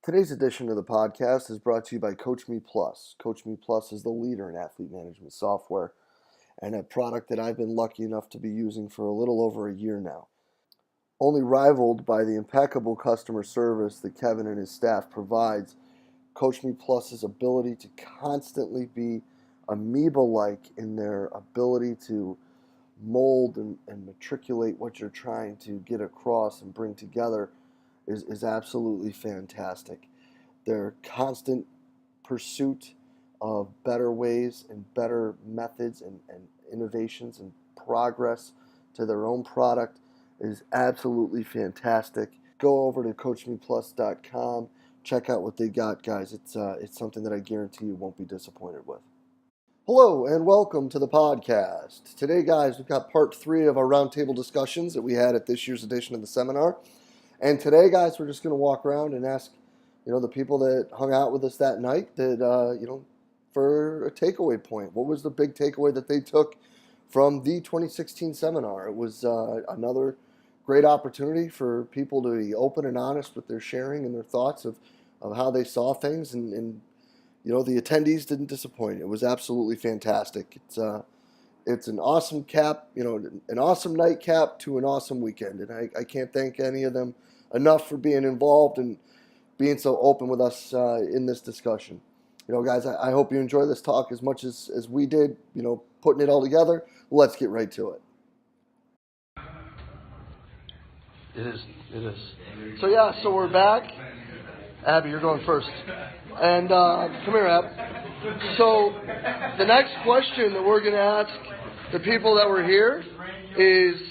Today's edition of the podcast is brought to you by Coach Me Plus. Coach Me Plus is the leader in athlete management software and a product that I've been lucky enough to be using for a little over a year now. Only rivaled by the impeccable customer service that Kevin and his staff provides, Coach Me Plus's ability to constantly be amoeba-like in their ability to mold and matriculate what you're trying to get across and bring together is absolutely fantastic. Their constant pursuit of better ways and better methods and innovations and progress to their own product is absolutely fantastic. Go over to CoachMePlus.com. Check out what they got, guys. It's something that I guarantee you won't be disappointed with. Hello and welcome to the podcast. Today, guys, we've got part 3 of our roundtable discussions that we had at this year's edition of the seminar. And today, guys, we're just going to walk around and ask, the people that hung out with us that night that, for a takeaway point. What was the big takeaway that they took from the 2016 seminar? It was another great opportunity for people to be open and honest with their sharing and their thoughts of how they saw things. And the attendees didn't disappoint. It was absolutely fantastic. It's an awesome cap, an awesome nightcap to an awesome weekend. And I can't thank any of them enough for being involved and being so open with us in this discussion. Guys, I hope you enjoy this talk as much as we did, putting it all together. Let's get right to it. It is. So we're back. Abby, you're going first. And come here, Ab. So the next question that we're going to ask the people that were here is,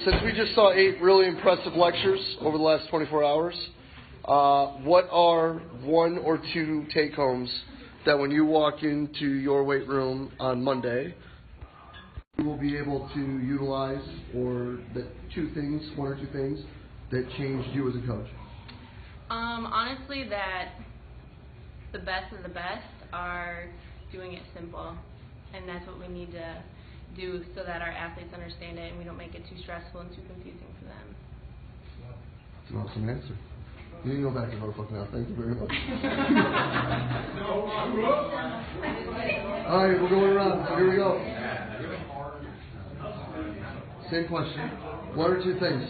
since we just saw 8 really impressive lectures over the last 24 hours, what are 1 or 2 take-homes that when you walk into your weight room on Monday, you will be able to utilize, or the 1 or 2 things that changed you as a coach? Honestly, that the best of the best are doing it simple, and that's what we need to do so that our athletes understand it and we don't make it too stressful and too confusing for them. That's an awesome answer. You can go back to notebook now. Thank you very much. All right, we're going around. So here we go. Same question. 1 or 2 things.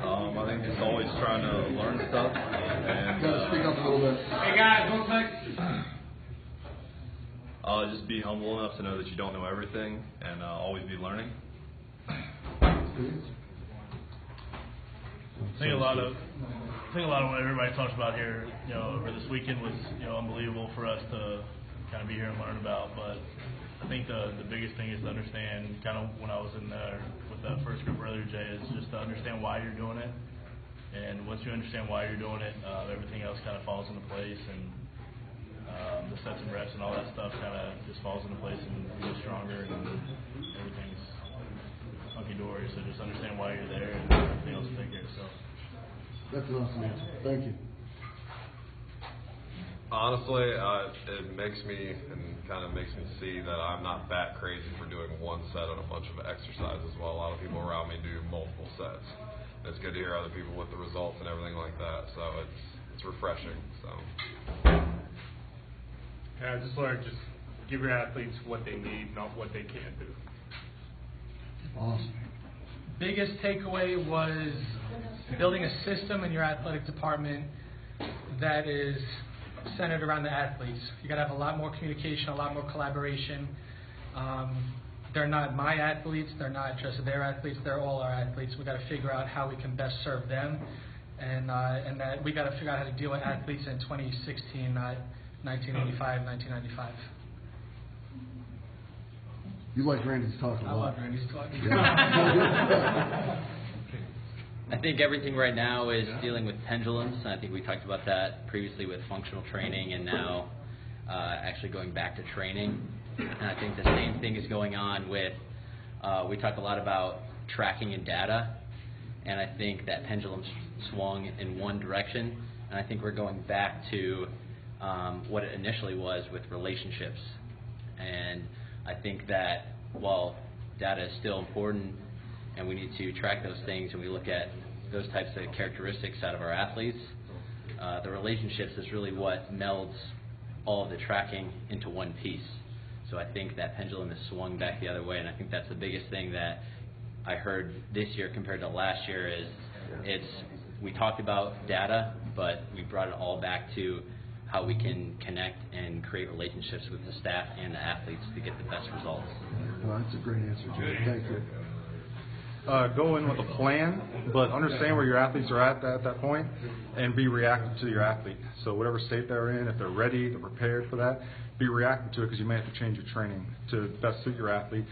I think just always trying to learn stuff. And Gotta speak up a little bit. Hey guys, don't text. Just be humble enough to know that you don't know everything, and always be learning. I think a lot of what everybody talks about here, over this weekend was, unbelievable for us to kind of be here and learn about. But I think the biggest thing is to understand, kind of when I was in there with that first group earlier, Jay, is just to understand why you're doing it. And once you understand why you're doing it, everything else kind of falls into place, and the sets and reps and all that stuff kind of just falls into place, and you get stronger, and everything's hunky-dory. So just understand why you're there, and everything else will take care of itself. That's an awesome answer. Thank you. Honestly, it makes me see that I'm not that crazy for doing 1 set on a bunch of exercises while a lot of people around me do multiple sets. It's good to hear other people with the results and everything like that. So it's refreshing. So. Yeah, I just learned, just give your athletes what they need, not what they can't do. Awesome. Biggest takeaway was building a system in your athletic department that is centered around the athletes. You got to have a lot more communication, a lot more collaboration. They're not my athletes. They're not just their athletes. They're all our athletes. We got to figure out how we can best serve them, and that we got to figure out how to deal with athletes in 2016, not 1985, 1995. You like Randy's talk a lot. I love Randy's talk. I think everything right now is dealing with pendulums. I think we talked about that previously with functional training, and now actually going back to training. And I think the same thing is going on with, we talk a lot about tracking and data, and I think that pendulum swung in one direction, and I think we're going back to what it initially was with relationships. And I think that while data is still important and we need to track those things, and we look at those types of characteristics out of our athletes. The relationships is really what melds all of the tracking into one piece. So I think that pendulum has swung back the other way, and I think that's the biggest thing that I heard this year compared to last year is we talked about data, but we brought it all back to how we can connect and create relationships with the staff and the athletes to get the best results. Well, that's a great answer, Jay. Thank you. Go in with a plan, but understand where your athletes are at that point, and be reactive to your athlete. So whatever state they're in, if they're ready, they're prepared for that, be reactive to it because you may have to change your training to best suit your athlete.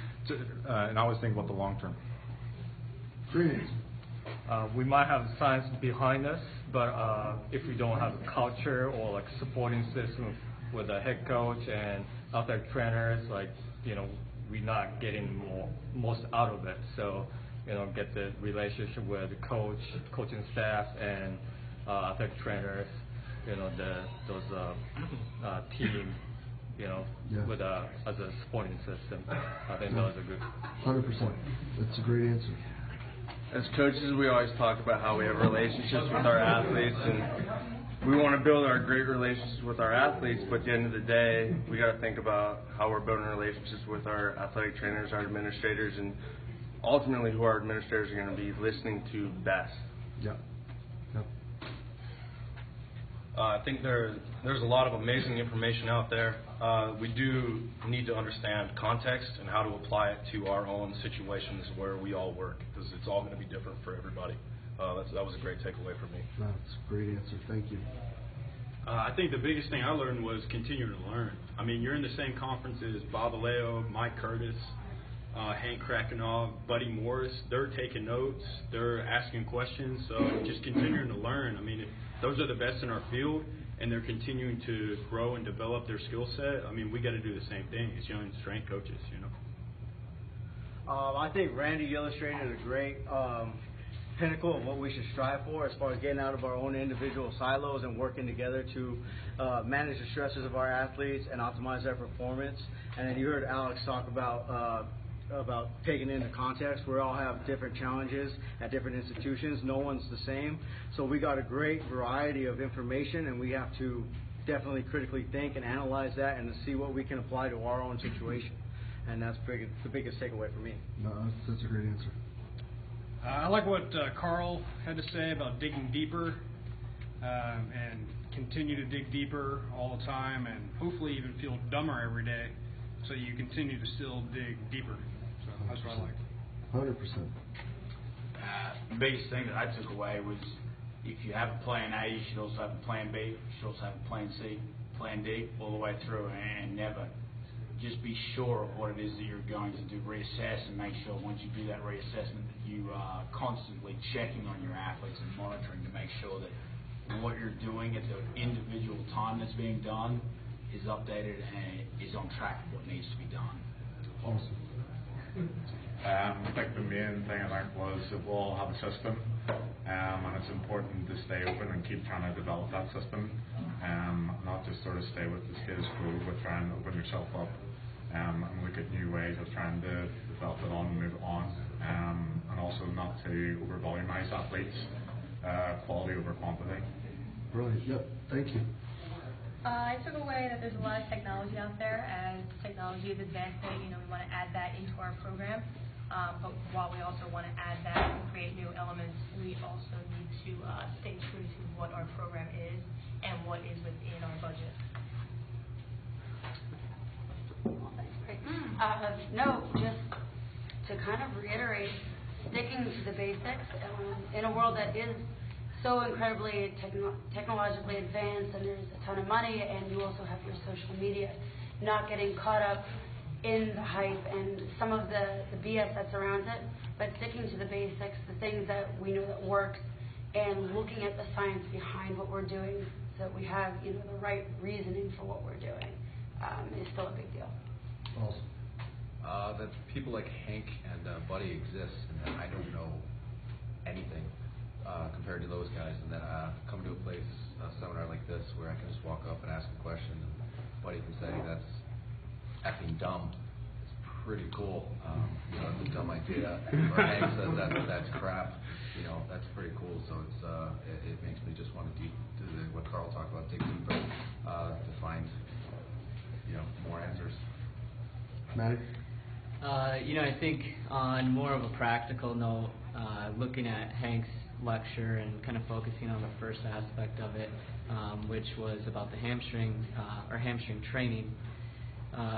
And always think about the long term. Great answer. We might have science behind us, but if we don't have a culture or like supporting system with a head coach and athletic trainers, we're not getting most out of it. So, get the relationship with the coach, coaching staff, and athletic trainers. Those team. With as a supporting system. I think those are good. 100%. That's a great answer. As coaches, we always talk about how we have relationships with our athletes, and we want to build our great relationships with our athletes, but at the end of the day, we got to think about how we're building relationships with our athletic trainers, our administrators, and ultimately who our administrators are going to be listening to best. Yep. I think there's a lot of amazing information out there. We do need to understand context and how to apply it to our own situations where we all work, because it's all going to be different for everybody. That was a great takeaway for me. That's a great answer. Thank you. I think the biggest thing I learned was continuing to learn. I mean, you're in the same conferences, Bob Aleo, Mike Curtis, Hank Krakenov, Buddy Morris. They're taking notes. They're asking questions. So just continuing to learn. I mean, those are the best in our field, and they're continuing to grow and develop their skill set. I mean, we got to do the same thing as young strength coaches, I think Randy illustrated a great pinnacle of what we should strive for as far as getting out of our own individual silos and working together to manage the stresses of our athletes and optimize their performance. And then you heard Alex talk about taking into context. We all have different challenges at different institutions. No one's the same. So we got a great variety of information, and we have to definitely critically think and analyze that and see what we can apply to our own situation. And that's the biggest takeaway for me. No, that's a great answer. I like what Carl had to say about digging deeper and continue to dig deeper all the time, and hopefully even feel dumber every day so you continue to still dig deeper. So that's what I like. 100%. The biggest thing that I took away was if you have a plan A, you should also have a plan B, you should also have a plan C, plan D, all the way through, and never just be sure of what it is that you're going to do, reassess, and make sure once you do that reassessment that you are constantly checking on your athletes and monitoring to make sure that what you're doing at the individual time that's being done is updated and is on track with what needs to be done. Awesome. I think the main thing I learned was that we'll all have a system, and it's important to stay open and keep trying to develop that system, not just sort of stay with the status quo, but try and open yourself up and look at new ways of trying to develop it on and move on, and also not to over-volumize athletes, quality over quantity. Brilliant. Yep. Thank you. I took away that there's a lot of technology out there. As technology is advancing, we want to add that into our program. But while we also want to add that and create new elements, we also need to stay true to what our program is and what is within our budget. No, just to kind of reiterate, sticking to the basics in a world that is so incredibly technologically advanced, and there's a ton of money, and you also have your social media, not getting caught up in the hype and some of the BS that surrounds it, but sticking to the basics, the things that we know that work, and looking at the science behind what we're doing so that we have the right reasoning for what we're doing is still a big deal. Awesome. That people like Hank and Buddy exist, and that I don't know anything compared to those guys, and then come to a place, a seminar like this, where I can just walk up and ask a question, and Buddy can say, that's effing dumb. It's pretty cool. It's a dumb idea. Or Hank says that's crap. That's pretty cool. So it makes me just want to do what Carl talked about, dig deeper, to find more answers. Maddie? I think on more of a practical note, looking at Hank's lecture and kind of focusing on the first aspect of it, which was about the hamstring training.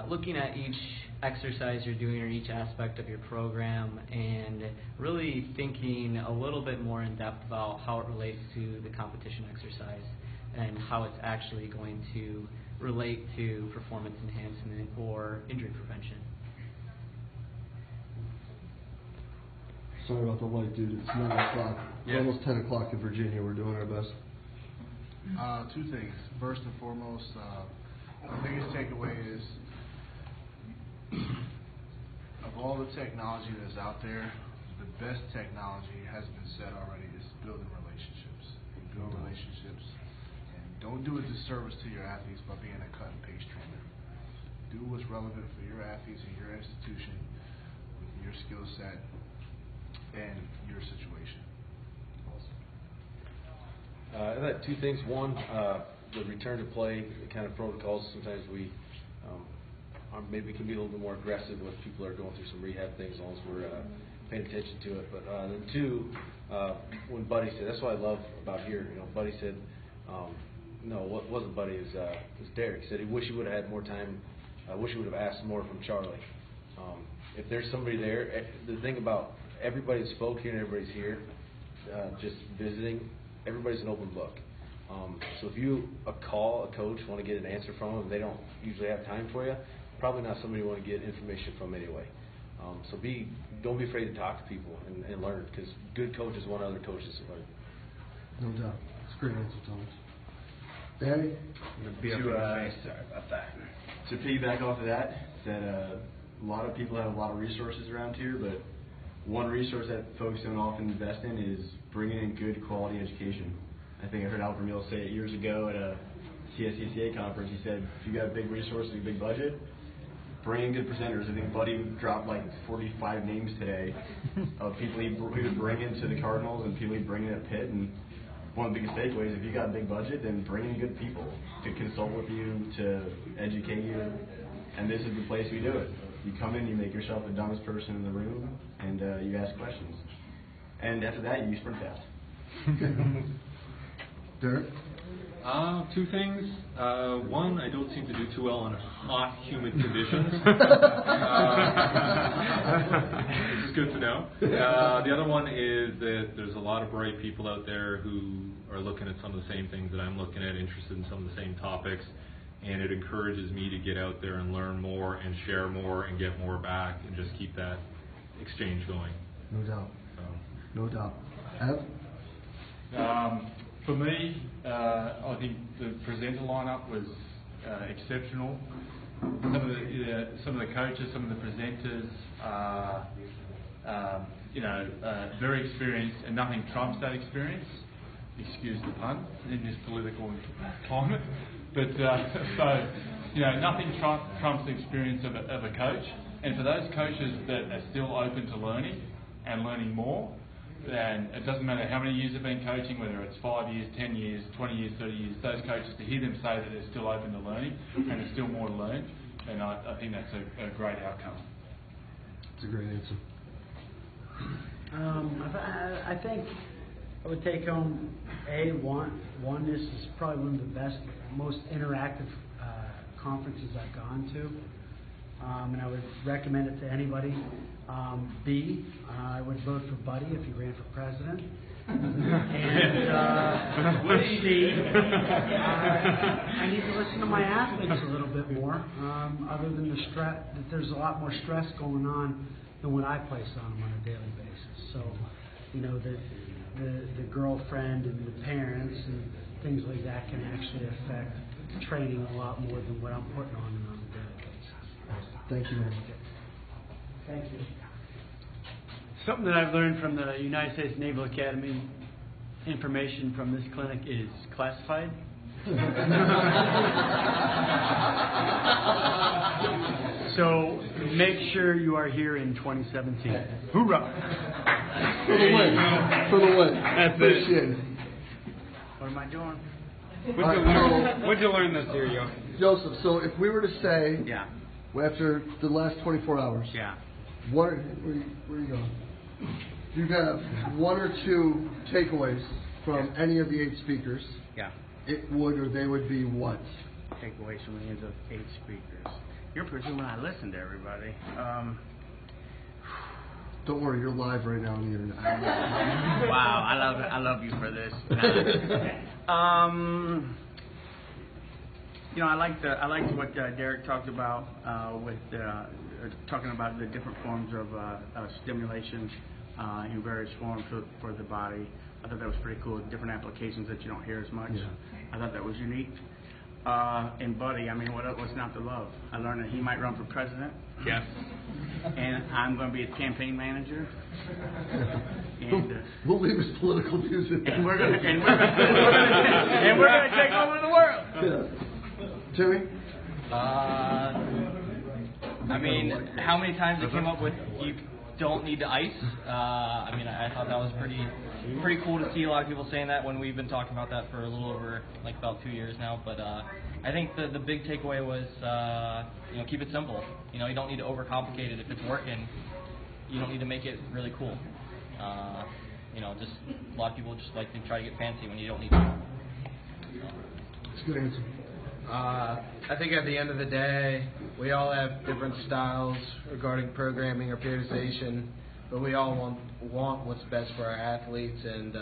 Looking at each exercise you're doing or each aspect of your program and really thinking a little bit more in depth about how it relates to the competition exercise and how it's actually going to relate to performance enhancement or injury prevention. Sorry about the light, dude. It's 9 o'clock. It's almost 10 o'clock in Virginia. We're doing our best. Two things. First and foremost, the biggest takeaway is of all the technology that's out there, the best technology has been said already is building relationships. You build relationships, and don't do a disservice to your athletes by being a cut and paste trainer. Do what's relevant for your athletes and your institution with your skill set and your situation. That two things. One, the return to play kind of protocols. Sometimes we maybe can be a little bit more aggressive with people that are going through some rehab things, as long as we're paying attention to it. But then two, when Buddy said, that's what I love about here. Buddy said, no, what wasn't Buddy? It was Derek. He said he wished he would have had more time. I wish he would have asked more from Charlie. If there's somebody there, the thing about everybody that spoke here and everybody's here, just visiting, everybody's an open book. So if you call a coach, want to get an answer from them, they don't usually have time for you, probably not somebody you want to get information from anyway. So don't be afraid to talk to people and learn, because good coaches want other coaches to learn. No doubt. It's a great answer, Thomas. Danny? Sorry about that. To piggyback off of that, a lot of people have a lot of resources around here, but one resource that folks don't often invest in is bringing in good quality education. I think I heard Al Vermeil say it years ago at a CSCCA conference. He said, if you got big resources, a big budget, bring in good presenters. I think Buddy dropped like 45 names today of people he would bring into the Cardinals and people he'd bring in at Pitt. And one of the biggest takeaways, if you got a big budget, then bring in good people to consult with you, to educate you. And this is the place we do it. You come in, you make yourself the dumbest person in the room, and you ask questions. And after that, you sprint fast. Derek? Two things. One, I don't seem to do too well in hot, humid conditions. Which is good to know. The other one is that there's a lot of bright people out there who are looking at some of the same things that I'm looking at, interested in some of the same topics, and it encourages me to get out there and learn more and share more and get more back and just keep that exchange going. No doubt. No doubt. Ev? For me, I think the presenter lineup was exceptional. Some of the coaches, some of the presenters, very experienced, and nothing trumps that experience. Excuse the pun in this political climate, but nothing trumps the experience of a coach. And for those coaches that are still open to learning and learning more, and it doesn't matter how many years they've been coaching, whether it's 5 years, 10 years, 20 years, 30 years, those coaches, to hear them say that they're still open to learning and there's still more to learn, and I think that's a great outcome. It's a great answer. I think I would take home this is probably one of the best, most interactive conferences I've gone to, and I would recommend it to anybody. B, I would vote for Buddy if he ran for president. And C, I need to listen to my athletes a little bit more, other than the stress, that there's a lot more stress going on than what I place on them on a daily basis. So, the girlfriend and the parents and things like that can actually affect training a lot more than what I'm putting on them on a daily basis. Thank you, man. Thank you. Something that I've learned from the United States Naval Academy, information from this clinic is classified. So make sure you are here in 2017. Hoorah! For the win. For the win. That's Appreciate it. What am I doing? What'd you learn this year, yo? Joseph, so if we were to say, Yeah. after the last 24 hours, Yeah. where are you going? You have one or two takeaways from any of the 8 speakers. Yeah. It would or they would be what? Takeaways from the ends of 8 speakers. You're presuming I listened to everybody. Don't worry, you're live right now on the internet. Wow, I love you for this. I liked what Derek talked about with talking about the different forms of stimulation in various forms for the body. I thought that was pretty cool. Different applications that you don't hear as much. Yeah. I thought that was unique. And Buddy, I mean, what's not to love? I learned that he might run for president. Yes. And I'm going to be his campaign manager. And we'll leave his political views at that. And we're going to take over the world. Yeah. Timmy? I mean, how many times it came up with you don't need to ice? I mean, I thought that was pretty cool to see a lot of people saying that when we've been talking about that for a little over like about 2 years now. But I think the big takeaway was keep it simple. You don't need to overcomplicate it. If it's working, you don't need to make it really cool. Just a lot of people just like to try to get fancy when you don't need to. That's a good answer. I think at the end of the day, we all have different styles regarding programming or periodization, but we all want what's best for our athletes, and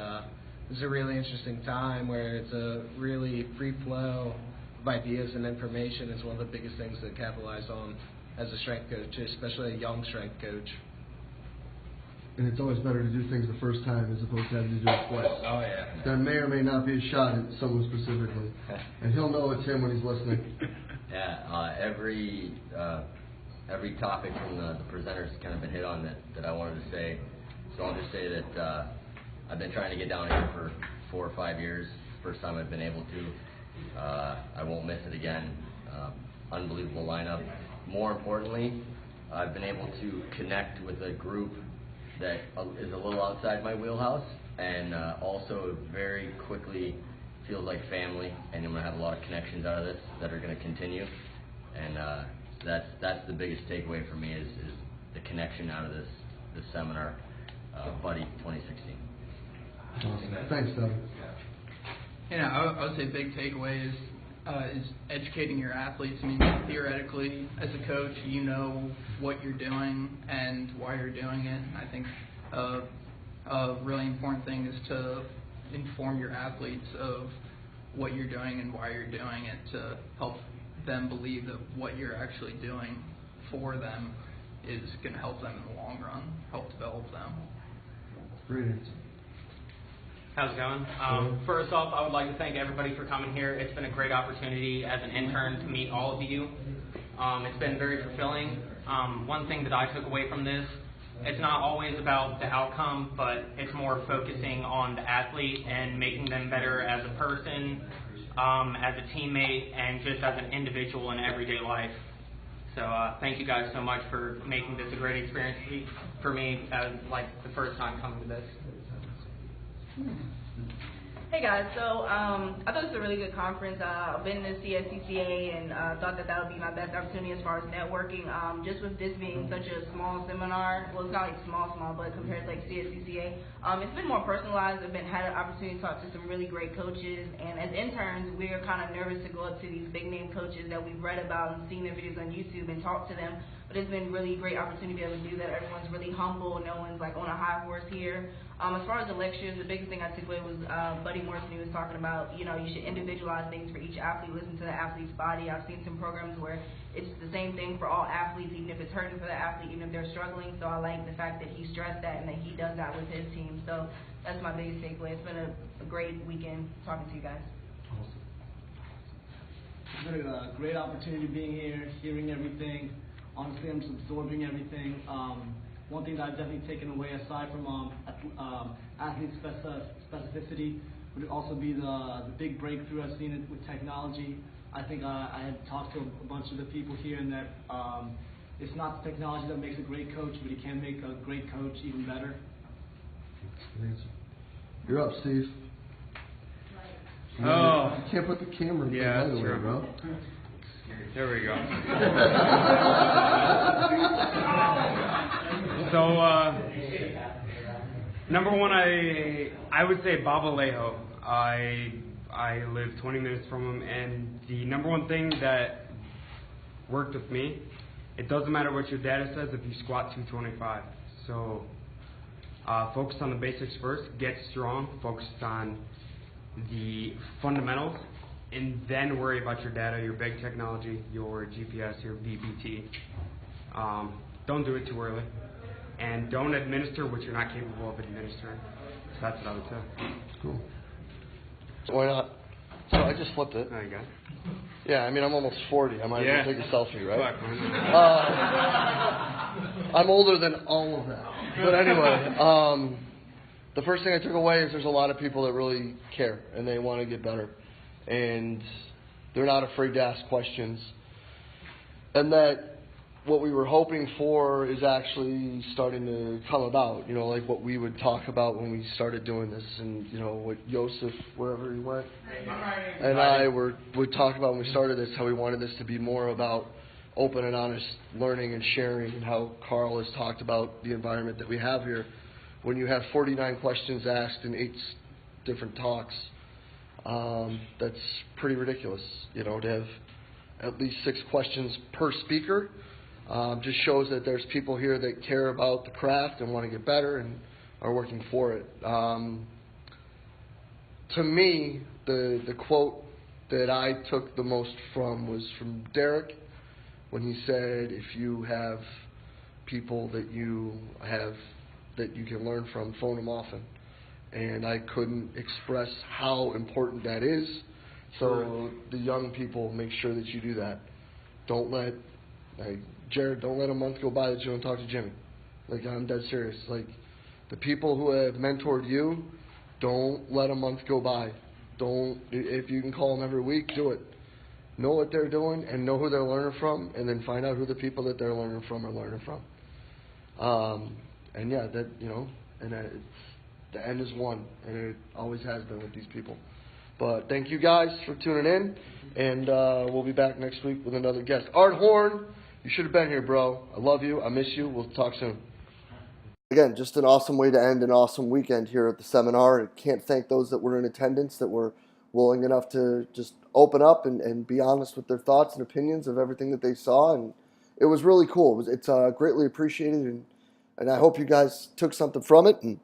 this is a really interesting time where it's a really free flow of ideas and information. Is one of the biggest things to capitalize on as a strength coach, especially a young strength coach. And it's always better to do things the first time as opposed to having to do it twice. Oh, yeah. There may or may not be a shot at someone specifically. And he'll know it's him when he's listening. Yeah, every topic from the presenters has kind of been hit on that I wanted to say. So I'll just say that I've been trying to get down here for 4 or 5 years. First time I've been able to. I won't miss it again. Unbelievable lineup. More importantly, I've been able to connect with a group that is a little outside my wheelhouse, and also very quickly feels like family, and I'm going to have a lot of connections out of this that are going to continue, and that's the biggest takeaway for me is the connection out of this seminar, Buddy 2016. Awesome. Thanks, Doug. I would say big takeaway is educating your athletes. I mean, theoretically, as a coach, you know what you're doing and why you're doing it. And I think a really important thing is to inform your athletes of what you're doing and why you're doing it to help them believe that what you're actually doing for them is going to help them in the long run, help develop them. Great answer. How's it going? First off, I would like to thank everybody for coming here. It's been a great opportunity as an intern to meet all of you. It's been very fulfilling. One thing that I took away from this, it's not always about the outcome, but it's more focusing on the athlete and making them better as a person, as a teammate, and just as an individual in everyday life. So thank you guys so much for making this a great experience for me as like the first time coming to this. Hey guys, so I thought it was a really good conference. I've been to CSCCA and thought that would be my best opportunity as far as networking. Just with this being such a small seminar, well, it's not like small, but compared to like CSCCA, it's been more personalized. I've had an opportunity to talk to some really great coaches, and as interns, we're kind of nervous to go up to these big name coaches that we've read about and seen their videos on YouTube and talk to them. But it's been really great opportunity to be able to do that. Everyone's really humble. No one's like on a high horse here. As far as the lectures, the biggest thing I took away was Buddy Morrison. He was talking about, you should individualize things for each athlete, listen to the athlete's body. I've seen some programs where it's the same thing for all athletes, even if it's hurting for the athlete, even if they're struggling. So I like the fact that he stressed that and that he does that with his team. So that's my biggest takeaway. It's been a great weekend talking to you guys. It's been a great opportunity being here, hearing everything. Honestly, I'm just absorbing everything. One thing that I've definitely taken away, aside from athlete specificity, would also be the big breakthrough I've seen with technology. I think I had talked to a bunch of the people here, and that it's not the technology that makes a great coach, but it can make a great coach even better. You're up, Steve. Oh. You can't put the camera in Yeah, the that's way, true. bro. There we go. So, number one, I would say Bob Alejo. I live 20 minutes from him, and the number one thing that worked with me, it doesn't matter what your data says if you squat 225. So, focus on the basics first, get strong, focus on the fundamentals, and then worry about your data, your big technology, your GPS, your VBT. Don't do it too early, and don't administer what you're not capable of administering. So that's what I would say. Cool. Why not? So I just flipped it. There you go. Yeah, I mean, I'm almost 40. I might as well take a selfie, right? Fuck, why not? I'm older than all of that. But anyway, the first thing I took away is there's a lot of people that really care and they want to get better. And they're not afraid to ask questions. And that what we were hoping for is actually starting to come about. You know, like what we would talk about when we started doing this. And, you know, what Joseph, wherever he went, and I would talk about when we started this, how we wanted this to be more about open and honest learning and sharing, and how Carl has talked about the environment that we have here. When you have 49 questions asked in 8 different talks, that's pretty ridiculous. You know, to have at least 6 questions per speaker just shows that there's people here that care about the craft and want to get better and are working for it. To me, the quote that I took the most from was from Derek, when he said, if you have people that you can learn from, phone them often. And I couldn't express how important that is. So the young people, make sure that you do that. Don't let, Jared, don't let a month go by that you don't talk to Jimmy. Like, I'm dead serious. Like, the people who have mentored you, don't let a month go by. If you can call them every week, do it. Know what they're doing and know who they're learning from, and then find out who the people that they're learning from are learning from. And yeah, that, you know, and the end is one, and it always has been with these people. But thank you guys for tuning in, and we'll be back next week with another guest. Art Horn, you should have been here, bro. I love you. I miss you. We'll talk soon. Again, just an awesome way to end an awesome weekend here at the seminar. I can't thank those that were in attendance, that were willing enough to just open up and be honest with their thoughts and opinions of everything that they saw. And it was really cool. It's greatly appreciated, and I hope you guys took something from it, and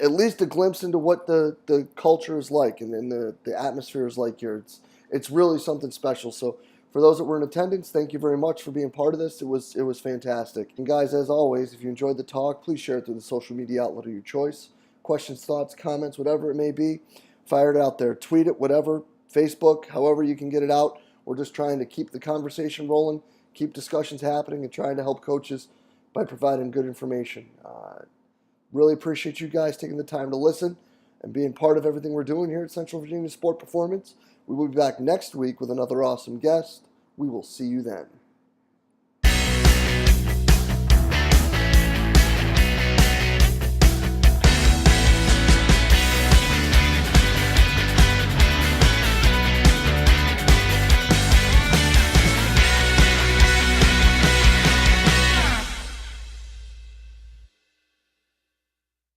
at least a glimpse into what the culture is like and the atmosphere is like here. It's really something special. So for those that were in attendance, thank you very much for being part of this. It was fantastic. And guys, as always, if you enjoyed the talk, please share it through the social media outlet of your choice. Questions, thoughts, comments, whatever it may be, fire it out there. Tweet it, whatever, Facebook, however you can get it out. We're just trying to keep the conversation rolling, keep discussions happening, and trying to help coaches by providing good information. Really appreciate you guys taking the time to listen and being part of everything we're doing here at Central Virginia Sport Performance. We will be back next week with another awesome guest. We will see you then.